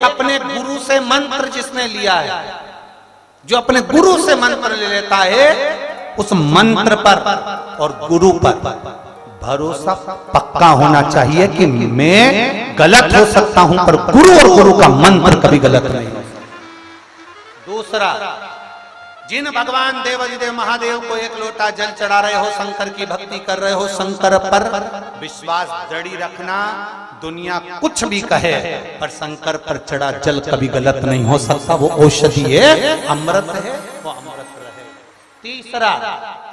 अपने गुरु से मंत्र जिसने लिया है, जो अपने गुरु से मंत्र ले लेता है, उस मंत्र पर और गुरु पर भरोसा पक्का होना चाहिए कि मैं गलत हो सकता हूं पर गुरु और गुरु का मंत्र कभी गलत नहीं हो सकता। दूसरा, जिन भगवान देवाधिदेव महादेव को एक लोटा जल चढ़ा रहे हो, शंकर की भक्ति कर रहे हो, शंकर पर विश्वास दृढ़ रखना। दुनिया कुछ भी कहे पर शंकर पर चढ़ा जल कभी गलत नहीं हो सकता। वो औषधि है, अमृत है, वो अमृत रहे। तीसरा,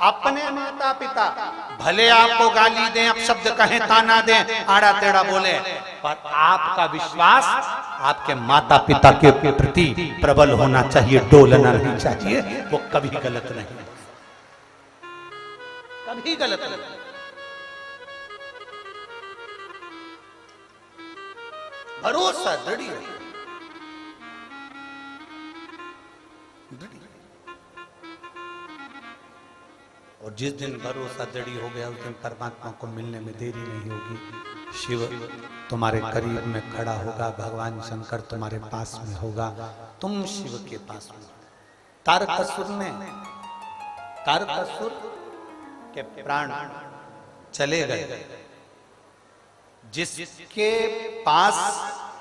अपने माता पिता भले आपको गाली दें, अपशब्द कहें, ताना दें, आड़ा टेढ़ा बोले, पर आपका विश्वास आपके माता पिता के प्रति प्रबल होना चाहिए, डोलना नहीं चाहिए। वो कभी गलत नहीं, कभी गलत नहीं। भरोसा दृढ़ है। और जिस दिन भरोसा दृढ़ हो गया उस दिन परमात्मा को मिलने में देरी नहीं होगी। शिव तुम्हारे करीब में खड़ा होगा, भगवान शंकर तुम्हारे पास में होगा, तुम शिव के पास में। तारकासुर के प्राण चले गए। जिसके पास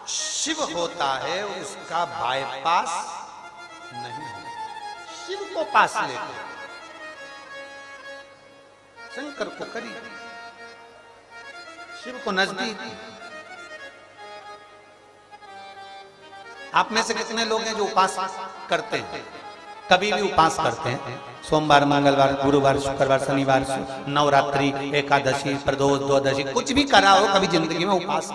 शिव होता है उसका बाईपास नहीं है। शिव को पास लेकर शंकर को करीब, शिव को नजदीक। आप में से कितने लोग हैं जो उपास करते हैं? कभी भी उपास करते हैं? सोमवार, मंगलवार, गुरुवार, शुक्रवार, शनिवार, नवरात्रि, एकादशी, प्रदोष, द्वादशी, कुछ भी करा हो कभी जिंदगी में उपास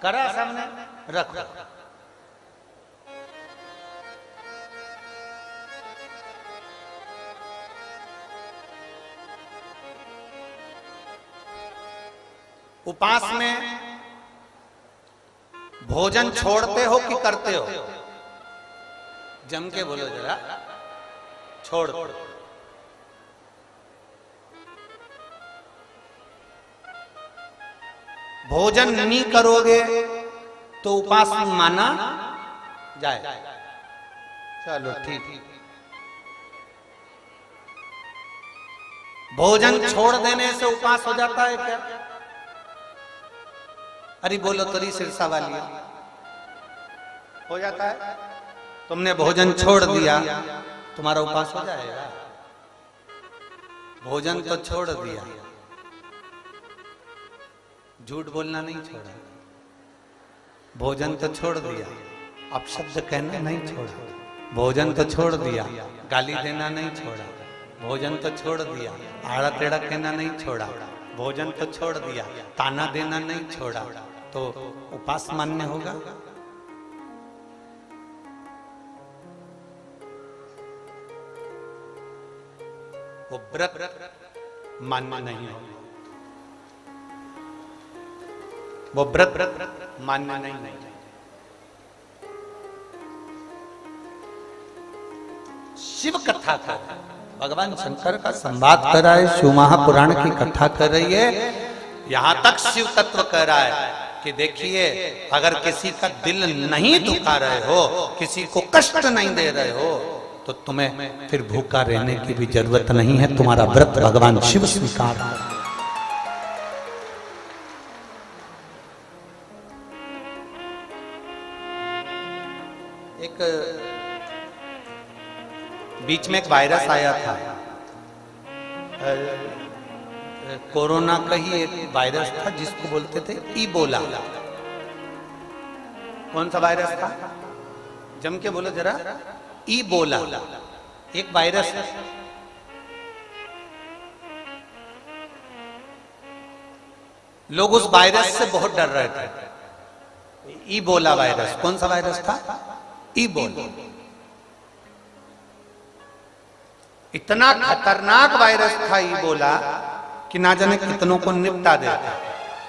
करा सामने रख। उपास में भोजन छोड़ते हो कि करते हो? जम के बोलो जरा। छोड़। भोजन नहीं करोगे तो उपास माना जाए। चलो ठीक। भोजन छोड़ देने से उपास हो जाता है क्या? अरे बोलो तोरी सिरसा वाली, हो जाता है? तुमने भोजन छोड़ दिया, तुम्हारा उपास हो जाएगा? भोजन तो छोड़ दिया, झूठ बोलना नहीं छोड़ा। भोजन तो छोड़ दिया, अपशब्द कहना नहीं छोड़ा। भोजन तो छोड़ दिया, गाली देना नहीं छोड़ा। भोजन तो छोड़ दिया, आड़ा टेढ़ा कहना नहीं छोड़ा। भोजन तो छोड़ दिया, ताना देना नहीं छोड़ा। तो उपास मान्य होगा? वो व्रत मान्य नहीं होगा। वो व्रत मान्य नहीं। शिव कथा का भगवान शंकर का संवाद कर रहा है, शिव महापुराण की कथा कर रही है। यहां तक शिव तत्व कह रहा है कि देखिए, अगर किसी का दिल नहीं दुखा रहे हो, किसी को कष्ट नहीं दे रहे हो, तो तुम्हें फिर भूखा रहने की भी जरूरत नहीं है। तुम्हारा व्रत भगवान शिव स्वीकार कर। एक बीच में एक वायरस आया था, कोरोना का ही एक वायरस था जिसको बोलते थे इबोला। कौन सा वायरस था? जम के बोलो जरा। इबोला एक वायरस है। लोग उस वायरस से बहुत डर रहे थे। इबोला वायरस, कौन सा वायरस था? इबोला। इतना खतरनाक वायरस था इबोला कि ना जाने कितनों को निपटा देता।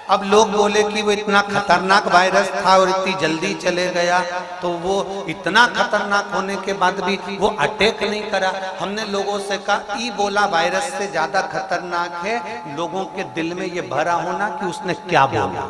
अब लोग बोले कि वो इतना खतरनाक वायरस था और इतनी जल्दी चले गया, तो वो इतना खतरनाक होने के बाद भी वो अटैक नहीं करा। हमने लोगों से कहा इबोला वायरस से ज्यादा खतरनाक है लोगों के दिल में ये भरा होना कि उसने क्या बोला।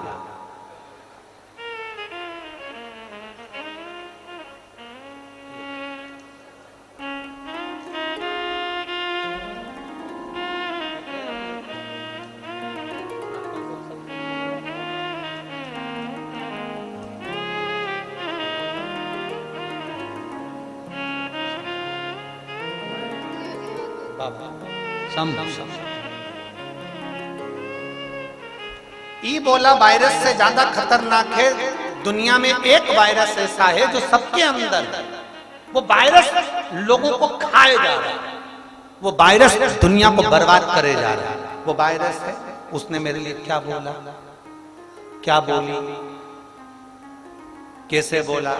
बाबा इबोला वायरस से ज्यादा खतरनाक है। दुनिया में एक वायरस ऐसा है जो सबके अंदर है। वो वायरस लोगों को खाए जा रहा है, वो वायरस दुनिया को बर्बाद करे जा रहा है। वो वायरस है, उसने मेरे लिए क्या बोला, क्या बोली, कैसे बोला,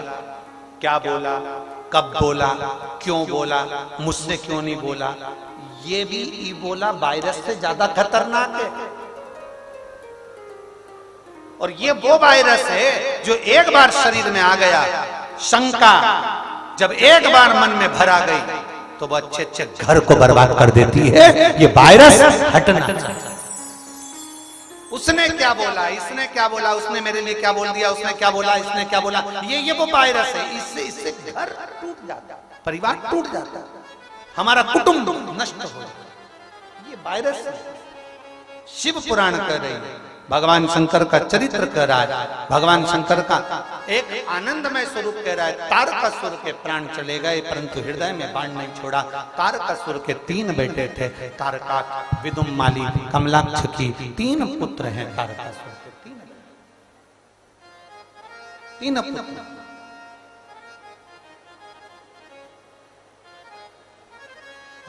क्या बोला, कब बोला, क्यों बोला, मुझसे क्यों नहीं बोला। ये भी इबोला वायरस से ज्यादा खतरनाक है। और ये वो वायरस है जो एक बार शरीर में आ गया, शंका जब एक बार मन में भरा गई तो वो अच्छे अच्छे घर को बर्बाद कर देती है। ये वायरस हटना चाहिए। उसने क्या बोला, इसने क्या बोला, उसने मेरे लिए क्या बोल दिया, उसने क्या बोला, इसने क्या बोला, ये वो वायरस है। इससे घर टूट जाता है, परिवार टूट जाता है, हमारा कुटुंब नष्ट हो जाता है। ये वायरस है। शिव पुराण कह रही है, भगवान शंकर का चरित्र कह रहा है, भगवान शंकर का एक आनंदमय स्वरूप कह रहा है। तारकासुर के प्राण चले गए परंतु हृदय में बाण नहीं छोड़ा। तारकासुर के 3 बेटे थे, तारकाक, विदुम्माली, कमलाक्ष की 3 पुत्र हैं। तारकासुर के 3 पुत्र।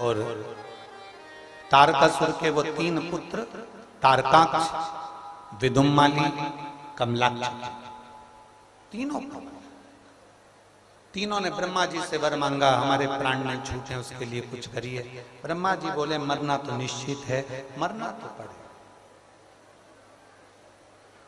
और तारकासुर के वो 3 पुत्र तारकाक्ष, विदुम्माली, कमलाक्ष, तीनों ने ब्रह्मा जी से वर मांगा, हमारे प्राण नहीं छूटे उसके लिए कुछ करिए। ब्रह्मा जी बोले मरना तो निश्चित है, मरना तो पड़े।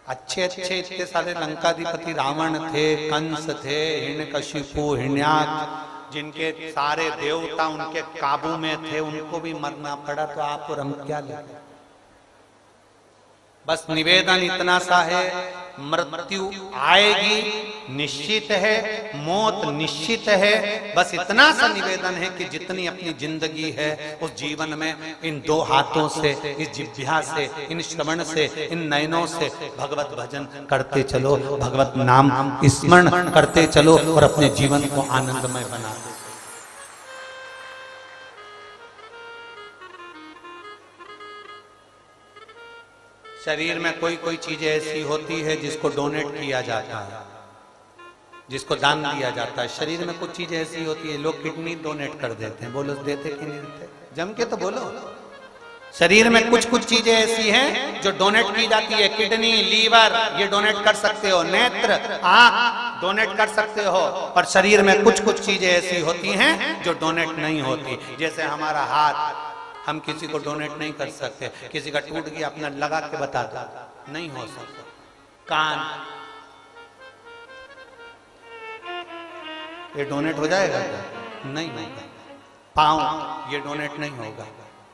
अच्छे अच्छे इतने सारे लंकाधिपति रावण थे, कंस थे, हिरण्यकशिपु, हिरण्याक्ष, जिनके सारे देवता उनके काबू में थे, उनको भी मरना पड़ा। तो आप और हम क्या लेंगे। बस निवेदन इतना सा है, मृत्यु आएगी, निश्चित है, मौत निश्चित है। बस इतना सा निवेदन है कि जितनी अपनी जिंदगी है उस जीवन में इन 2 हाथों से, इस जिह्वा से, इन श्रवण से, इन नयनों से भगवत भजन करते चलो, भगवत नाम स्मरण करते चलो और अपने जीवन को आनंदमय बना दो। शरीर में कोई कोई चीजें ऐसी होती है जिसको डोनेट किया जाता है, जिसको दान दिया जाता है। शरीर में कुछ चीजें ऐसी होती है, लोग किडनी डोनेट कर देते हैं। बोलो देते कि नहीं देते, जम के तो बोलो। शरीर में कुछ कुछ चीजें ऐसी हैं जो डोनेट की जाती है। किडनी, लीवर, ये डोनेट कर सकते हो। नेत्र, आंख डोनेट कर सकते हो। पर शरीर में कुछ कुछ चीजें ऐसी होती हैं जो डोनेट नहीं होती। जैसे हमारा हाथ, हम किसी को डोनेट नहीं कर सकते। किसी का टूट गया अपना लगा के बता दो, नहीं हो सकता। कान, ये डोनेट हो जाएगा? नहीं होगा। पांव, ये डोनेट नहीं होगा।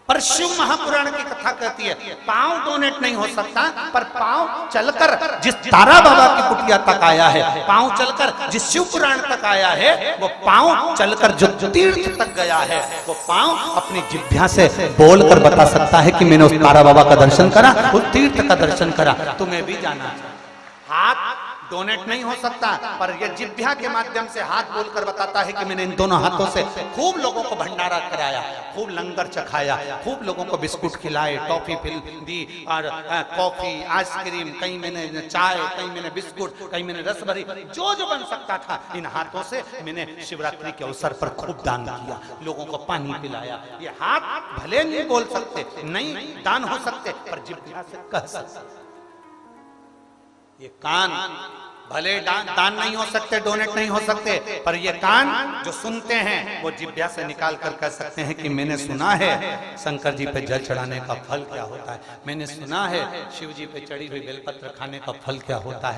पर शिव महापुराण की कथा कहती है पांव डोनेट नहीं हो सकता, पर पांव चलकर जिस तारा बाबा की कुटिया तक आया है, पांव चलकर जिस शिव पुराण तक आया है, वो पांव चलकर जो तीर्थ तक गया है, वो पांव अपनी जिह्वा से बोलकर बता सकता है कि मैंने उस तारा बाबा का दर्शन करा, उस तीर्थ का दर्शन करा। तुम्हें भी जाना चाहिए। हाथ डोनेट नहीं हो सकता, पर यह जिह्वा के माध्यम से हाथ बोलकर बताता है कि मैंने इन दोनों हाथों से खूब लोगों को भंडारा कराया, खूब लंगर चखाया, खूब लोगों को बिस्कुट खिलाए, टॉफी दी और कॉफी, आइसक्रीम, कहीं मैंने चाय, कहीं मैंने बिस्कुट, कहीं मैंने रसभरी, जो जो बन सकता था इन हाथों से मैंने शिवरात्रि के अवसर पर खूब दान किया, लोगों को पानी पिलाया। ये हाथ भले नहीं बोल सकते, नहीं दान हो सकते, पर जिह्वा से कह सकते। ये कान भले दान नहीं हो सकते, डोनेट नहीं हो सकते, पर ये कान जो सुनते हैं वो जिह्वा से निकाल कर कह सकते हैं कि मैंने सुना है शंकर जी पे जल चढ़ाने का फल क्या होता है, मैंने सुना है शिव जी पे चढ़ी हुई बेलपत्र खाने का फल क्या होता है।